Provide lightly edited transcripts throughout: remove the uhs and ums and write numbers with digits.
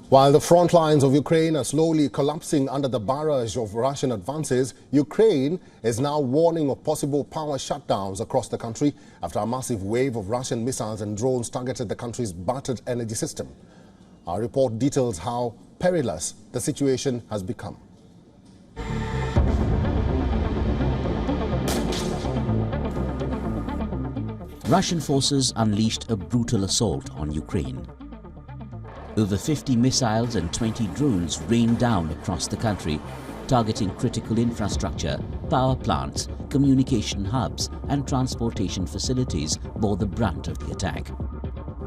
While the front lines of Ukraine are slowly collapsing under the barrage of Russian advances, Ukraine is now warning of possible power shutdowns across the country after a massive wave of Russian missiles and drones targeted the country's battered energy system. Our report details how perilous the situation has become. Russian forces unleashed a brutal assault on Ukraine. Over 50 missiles and 20 drones rained down across the country, targeting critical infrastructure, power plants, communication hubs and transportation facilities bore the brunt of the attack.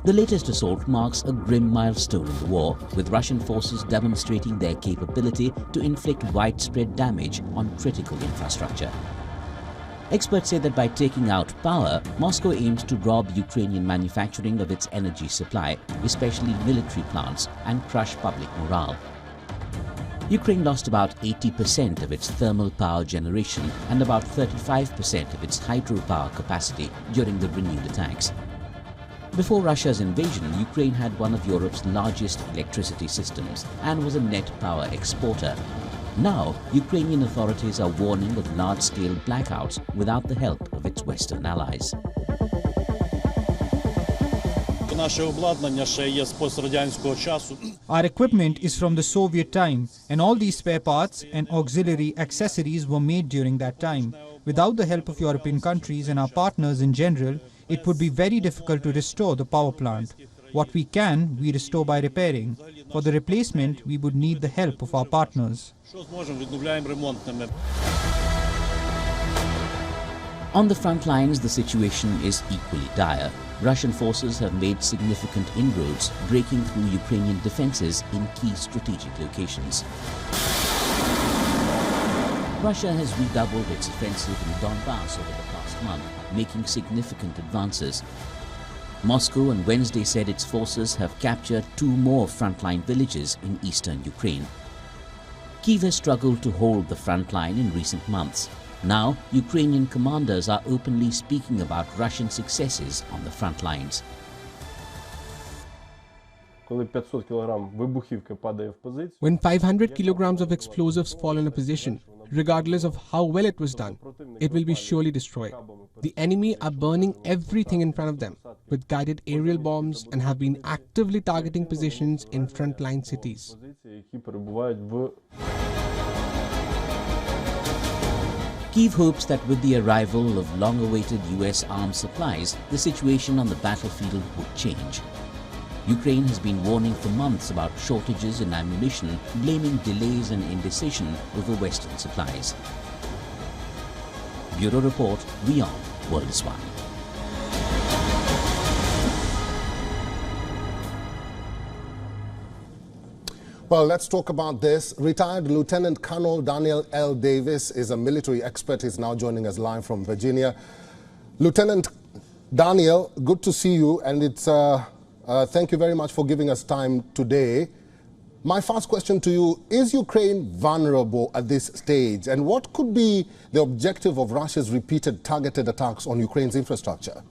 The latest assault marks a grim milestone in the war, with Russian forces demonstrating their capability to inflict widespread damage on critical infrastructure. Experts say that by taking out power, Moscow aims to rob Ukrainian manufacturing of its energy supply, especially military plants, and crush public morale. Ukraine lost about 80% of its thermal power generation and about 35% of its hydropower capacity during the renewed attacks. Before Russia's invasion, Ukraine had one of Europe's largest electricity systems and was a net power exporter. Now, Ukrainian authorities are warning of large-scale blackouts without the help of its Western allies. Our equipment is from the Soviet time, and all these spare parts and auxiliary accessories were made during that time. Without the help of European countries and our partners in general, it would be very difficult to restore the power plant. What we can, we restore by repairing. For the replacement, we would need the help of our partners. On the front lines, the situation is equally dire. Russian forces have made significant inroads, breaking through Ukrainian defenses in key strategic locations. Russia has redoubled its offensive in Donbass over the past month, making significant advances. Moscow on Wednesday said its forces have captured 2 more frontline villages in eastern Ukraine. Kyiv has struggled to hold the front line in recent months. Now, Ukrainian commanders are openly speaking about Russian successes on the front lines. When 500 kilograms of explosives fall in a position, regardless of how well it was done, it will be surely destroyed. The enemy are burning everything in front of them with guided aerial bombs and have been actively targeting positions in frontline cities. Kyiv hopes that with the arrival of long-awaited US arms supplies, the situation on the battlefield would change. Ukraine has been warning for months about shortages in ammunition, blaming delays and indecision over Western supplies. Bureau Report, WION, World is One. Well, let's talk about this. Retired Lieutenant Colonel Daniel L. Davis is a military expert. He's now joining us live from Virginia. Lieutenant Daniel, good to see you, and it's thank you very much for giving us time today. My first question to you, is Ukraine vulnerable at this stage? And what could be the objective of Russia's repeated targeted attacks on Ukraine's infrastructure?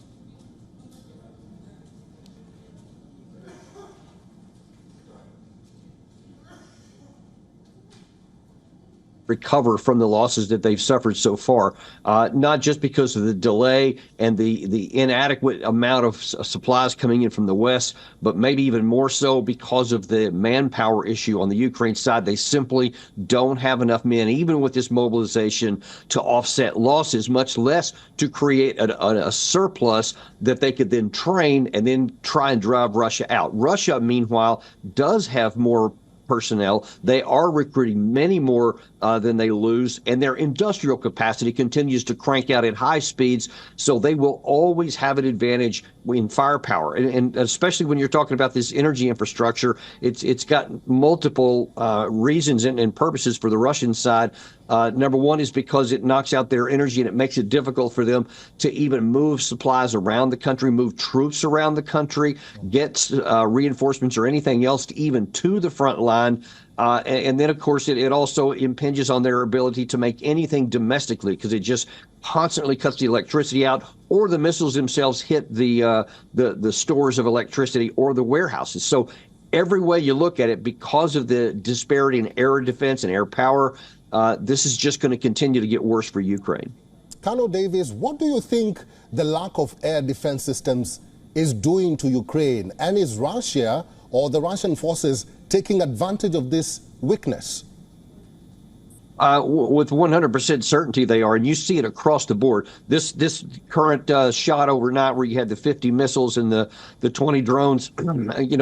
Recover from the losses that they've suffered so far, not just because of the delay and the inadequate amount of supplies coming in from the West, but maybe even more so because of the manpower issue on the Ukraine side. They simply don't have enough men, even with this mobilization, to offset losses, much less to create a surplus that they could then train and then try and drive Russia out. Russia, meanwhile, does have more personnel. They are recruiting many more than they lose, and their industrial capacity continues to crank out at high speeds, so they will always have an advantage in firepower. And especially when you're talking about this energy infrastructure, it's got multiple reasons and purposes for the Russian side. Number one is because it knocks out their energy and it makes it difficult for them to even move supplies around the country, move troops around the country, get reinforcements or anything else to even to the front line. And then, of course, it also impinges on their ability to make anything domestically, because it just constantly cuts the electricity out, or the missiles themselves hit the stores of electricity or the warehouses. So every way you look at it, because of the disparity in air defense and air power, this is just going to continue to get worse for Ukraine. Colonel Davis, what do you think the lack of air defense systems is doing to Ukraine? And is Russia or the Russian forces taking advantage of this weakness? With 100% certainty they are, and you see it across the board. This current shot overnight, where you had the 50 missiles and the 20 drones,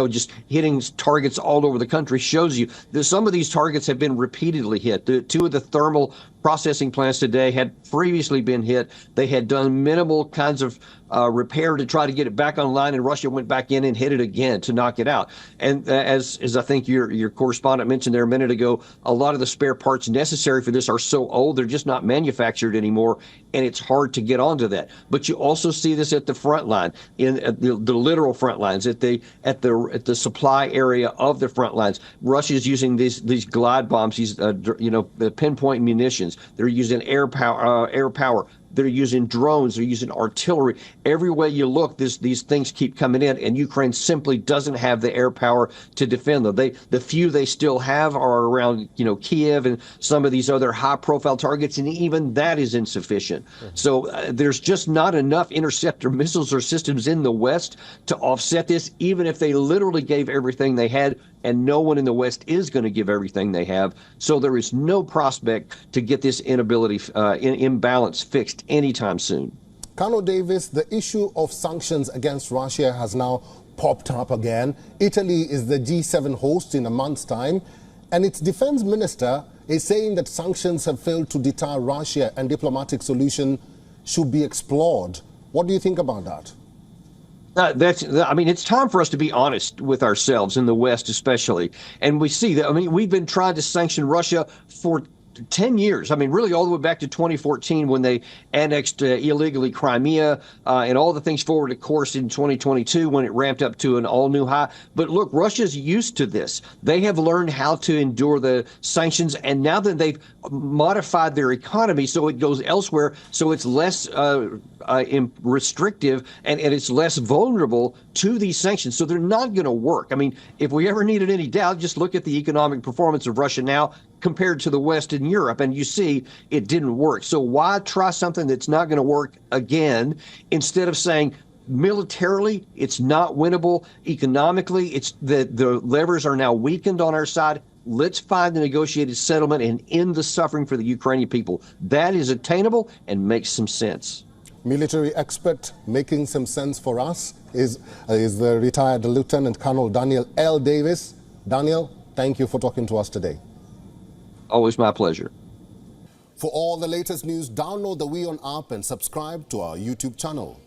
just hitting targets all over the country, shows you that some of these targets have been repeatedly hit. Two of the thermal processing plants today had previously been hit. They had done minimal kinds of repair to try to get it back online, and Russia went back in and hit it again to knock it out. And as I think your correspondent mentioned there a minute ago, a lot of the spare parts necessary for this are so old, they're just not manufactured anymore, and it's hard to get onto that. But you also see this at the front line, at the literal front lines, at the supply area of the front lines. Russia is using these glide bombs, these pinpoint munitions. They're using air power. They're using drones. They're using artillery. Every way you look, these things keep coming in, and Ukraine simply doesn't have the air power to defend them. The few they still have are around, Kiev and some of these other high-profile targets, and even that is insufficient. So there's just not enough interceptor missiles or systems in the West to offset this, even if they literally gave everything they had. And no one in the West is going to give everything they have. So there is no prospect to get this imbalance fixed anytime soon. Colonel Davis, the issue of sanctions against Russia has now popped up again. Italy is the G7 host in a month's time, and its defense minister is saying that sanctions have failed to deter Russia and diplomatic solution should be explored. What do you think about that? It's time for us to be honest with ourselves in the West, especially. And we see that, we've been trying to sanction Russia for 10 years. Really all the way back to 2014 when they annexed illegally Crimea and all the things forward, of course, in 2022 when it ramped up to an all-new high. But look, Russia's used to this. They have learned how to endure the sanctions, and now that they've modified their economy so it goes elsewhere, so it's less restrictive and it's less vulnerable to these sanctions. So they're not going to work. If we ever needed any doubt, just look at the economic performance of Russia now compared to the West and Europe, and you see it didn't work. So why try something that's not going to work again instead of saying militarily it's not winnable, economically it's the levers are now weakened on our side. Let's find a negotiated settlement and end the suffering for the Ukrainian people. That is attainable and makes some sense. Military expert making some sense for us is the retired Lieutenant Colonel Daniel L. Davis. Daniel, thank you for talking to us today. Always my pleasure. For all the latest news, download the WION app and subscribe to our YouTube channel.